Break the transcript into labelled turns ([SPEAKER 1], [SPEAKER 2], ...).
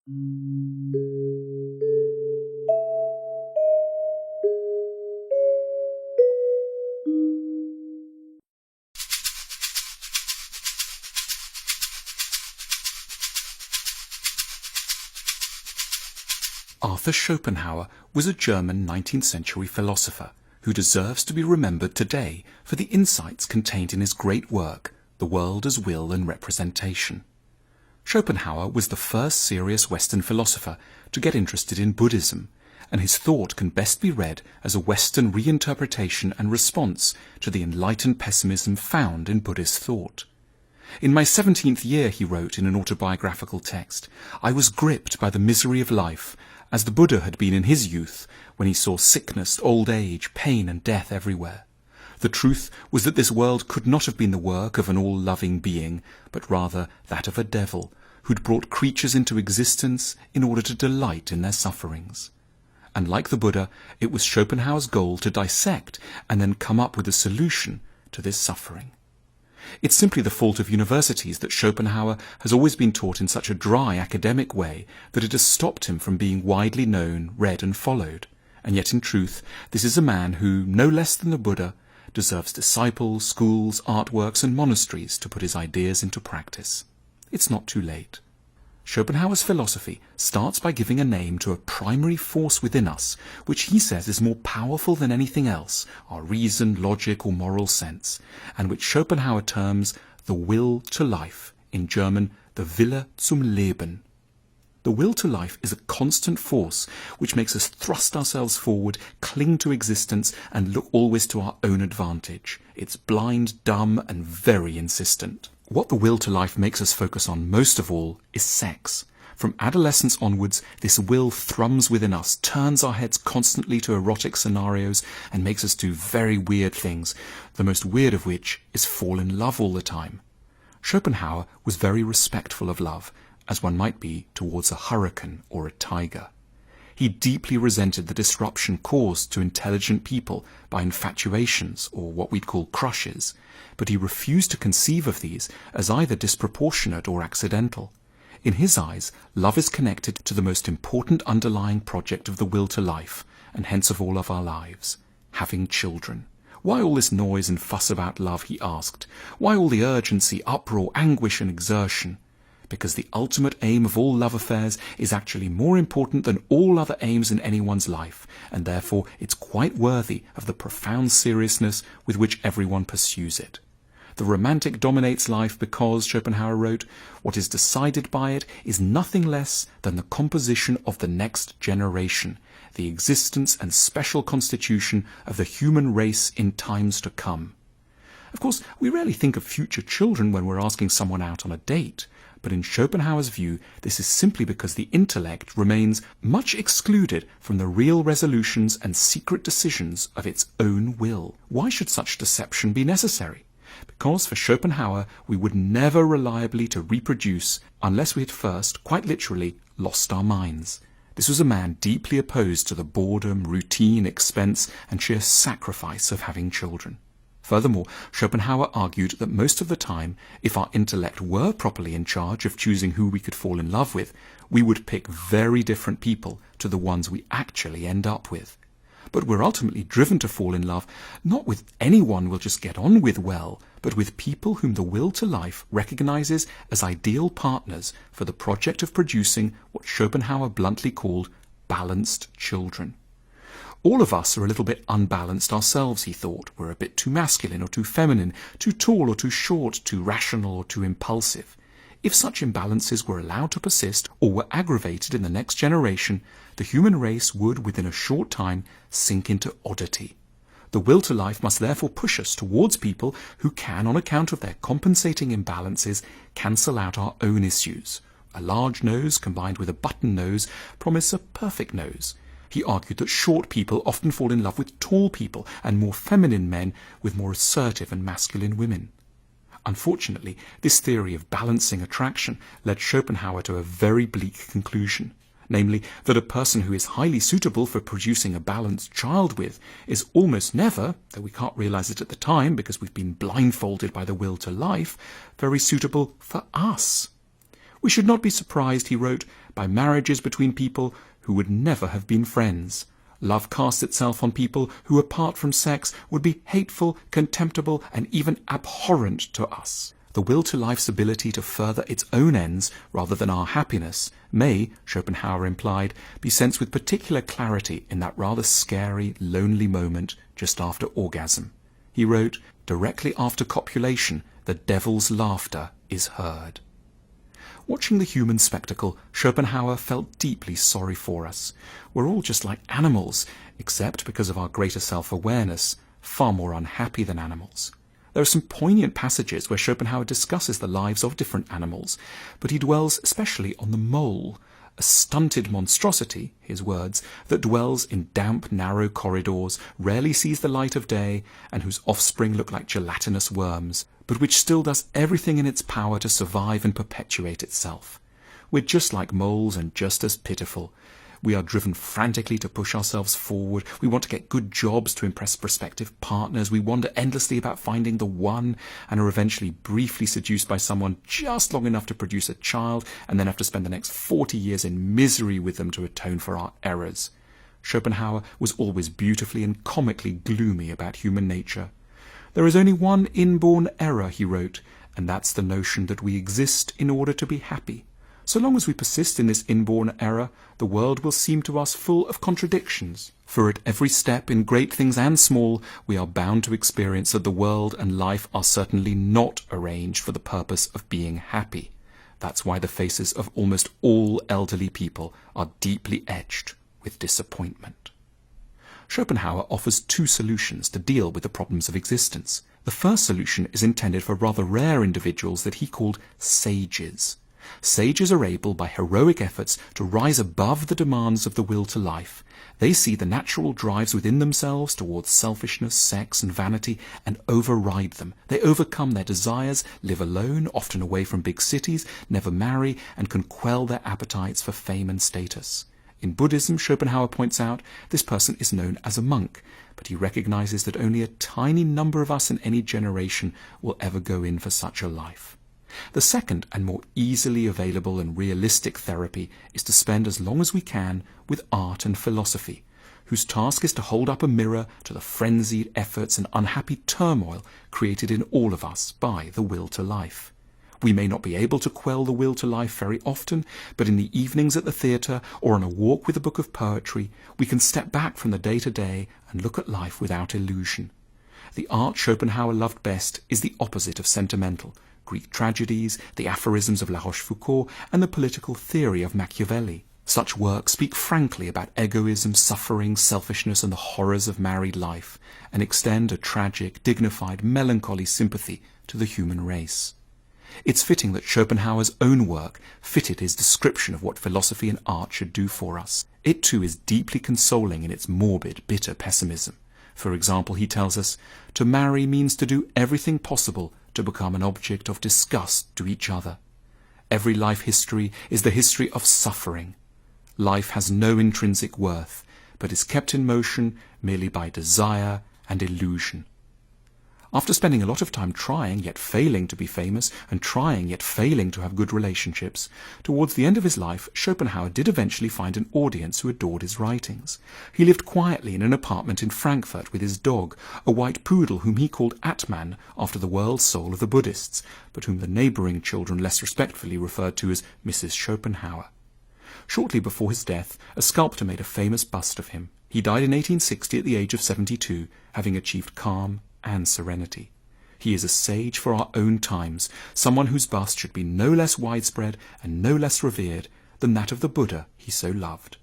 [SPEAKER 1] Arthur Schopenhauer was a German 19th century philosopher who deserves to be remembered today for the insights contained in his great work, The World as Will and Representation. Schopenhauer was the first serious Western philosopher to get interested in Buddhism, and his thought can best be read as a Western reinterpretation and response to the enlightened pessimism found in Buddhist thought. In my 17th year, he wrote in an autobiographical text, I was gripped by the misery of life, as the Buddha had been in his youth, when he saw sickness, old age, pain and death everywhere. The truth was that this world could not have been the work of an all-loving being, but rather that of a devil, who'd brought creatures into existence in order to delight in their sufferings. And like the Buddha, it was Schopenhauer's goal to dissect and then come up with a solution to this suffering. It's simply the fault of universities that Schopenhauer has always been taught in such a dry academic way that it has stopped him from being widely known, read and followed. And yet in truth, this is a man who, no less than the Buddha, deserves disciples, schools, artworks and monasteries to put his ideas into practice. It's not too late. Schopenhauer's philosophy starts by giving a name to a primary force within us, which he says is more powerful than anything else, our reason, logic or moral sense, and which Schopenhauer terms the will to life, in German the Wille zum Leben. The will to life is a constant force which makes us thrust ourselves forward, cling to existence and look always to our own advantage. It's blind, dumb and very insistent. What the will to life makes us focus on most of all is sex. From adolescence onwards, this will thrums within us, turns our heads constantly to erotic scenarios and makes us do very weird things, the most weird of which is fall in love all the time. Schopenhauer was very respectful of love, as one might be towards a hurricane or a tiger. He deeply resented the disruption caused to intelligent people by infatuations, or what we'd call crushes, but he refused to conceive of these as either disproportionate or accidental. In his eyes, love is connected to the most important underlying project of the will to life, and hence of all of our lives, having children. Why all this noise and fuss about love, he asked? Why all the urgency, uproar, anguish and exertion? Because the ultimate aim of all love affairs is actually more important than all other aims in anyone's life, and therefore it's quite worthy of the profound seriousness with which everyone pursues it. The romantic dominates life because, Schopenhauer wrote, what is decided by it is nothing less than the composition of the next generation, the existence and special constitution of the human race in times to come. Of course, we rarely think of future children when we're asking someone out on a date, but in Schopenhauer's view, this is simply because the intellect remains much excluded from the real resolutions and secret decisions of its own will. Why should such deception be necessary? Because for Schopenhauer, we would never reliably to reproduce unless we had first, quite literally, lost our minds. This was a man deeply opposed to the boredom, routine, expense, and sheer sacrifice of having children. Furthermore, Schopenhauer argued that most of the time, if our intellect were properly in charge of choosing who we could fall in love with, we would pick very different people to the ones we actually end up with. But we're ultimately driven to fall in love not with anyone we'll just get on with well, but with people whom the will to life recognizes as ideal partners for the project of producing what Schopenhauer bluntly called balanced children. All of us are a little bit unbalanced ourselves, he thought. We're a bit too masculine or too feminine, too tall or too short, too rational or too impulsive. If such imbalances were allowed to persist or were aggravated in the next generation, the human race would, within a short time, sink into oddity. The will to life must therefore push us towards people who can, on account of their compensating imbalances, cancel out our own issues. A large nose combined with a button nose promise a perfect nose. He argued that short people often fall in love with tall people and more feminine men with more assertive and masculine women. Unfortunately, this theory of balancing attraction led Schopenhauer to a very bleak conclusion, namely that a person who is highly suitable for producing a balanced child with is almost never, though we can't realize it at the time because we've been blindfolded by the will to life, very suitable for us. We should not be surprised, he wrote, by marriages between people who would never have been friends. Love casts itself on people who, apart from sex, would be hateful, contemptible, and even abhorrent to us. The will to life's ability to further its own ends rather than our happiness may, Schopenhauer implied, be sensed with particular clarity in that rather scary, lonely moment just after orgasm. He wrote, "Directly after copulation, the devil's laughter is heard." Watching the human spectacle, Schopenhauer felt deeply sorry for us. We're all just like animals, except because of our greater self-awareness, far more unhappy than animals. There are some poignant passages where Schopenhauer discusses the lives of different animals, but he dwells especially on the mole, a stunted monstrosity, his words, that dwells in damp, narrow corridors, rarely sees the light of day, and whose offspring look like gelatinous worms, but which still does everything in its power to survive and perpetuate itself. We're just like moles and just as pitiful. We are driven frantically to push ourselves forward. We want to get good jobs to impress prospective partners. We wander endlessly about finding the one and are eventually briefly seduced by someone just long enough to produce a child and then have to spend the next 40 years in misery with them to atone for our errors. Schopenhauer was always beautifully and comically gloomy about human nature. There is only one inborn error, he wrote, and that's the notion that we exist in order to be happy. So long as we persist in this inborn error, the world will seem to us full of contradictions. For at every step, in great things and small, we are bound to experience that the world and life are certainly not arranged for the purpose of being happy. That's why the faces of almost all elderly people are deeply etched with disappointment. Schopenhauer offers two solutions to deal with the problems of existence. The first solution is intended for rather rare individuals that he called sages. Sages are able, by heroic efforts, to rise above the demands of the will to life. They see the natural drives within themselves towards selfishness, sex, and vanity, and override them. They overcome their desires, live alone, often away from big cities, never marry, and can quell their appetites for fame and status. In Buddhism, Schopenhauer points out, this person is known as a monk, but he recognizes that only a tiny number of us in any generation will ever go in for such a life. The second and more easily available and realistic therapy is to spend as long as we can with art and philosophy, whose task is to hold up a mirror to the frenzied efforts and unhappy turmoil created in all of us by the will to life. We may not be able to quell the will to life very often, but in the evenings at the theatre or on a walk with a book of poetry, we can step back from the day-to-day and look at life without illusion. The art Schopenhauer loved best is the opposite of sentimental. Greek tragedies, the aphorisms of La Rochefoucauld, and the political theory of Machiavelli. Such works speak frankly about egoism, suffering, selfishness, and the horrors of married life, and extend a tragic, dignified, melancholy sympathy to the human race. It's fitting that Schopenhauer's own work fitted his description of what philosophy and art should do for us. It too is deeply consoling in its morbid, bitter pessimism. For example, he tells us, to marry means to do everything possible to become an object of disgust to each other. Every life history is the history of suffering. Life has no intrinsic worth, but is kept in motion merely by desire and illusion. After spending a lot of time trying yet failing to be famous, and trying yet failing to have good relationships, towards the end of his life, Schopenhauer did eventually find an audience who adored his writings. He lived quietly in an apartment in Frankfurt with his dog, a white poodle whom he called Atman, after the world soul of the Buddhists, but whom the neighbouring children less respectfully referred to as Mrs. Schopenhauer. Shortly before his death, a sculptor made a famous bust of him. He died in 1860 at the age of 72, having achieved calm and serenity. He is a sage for our own times, someone whose bust should be no less widespread and no less revered than that of the Buddha he so loved.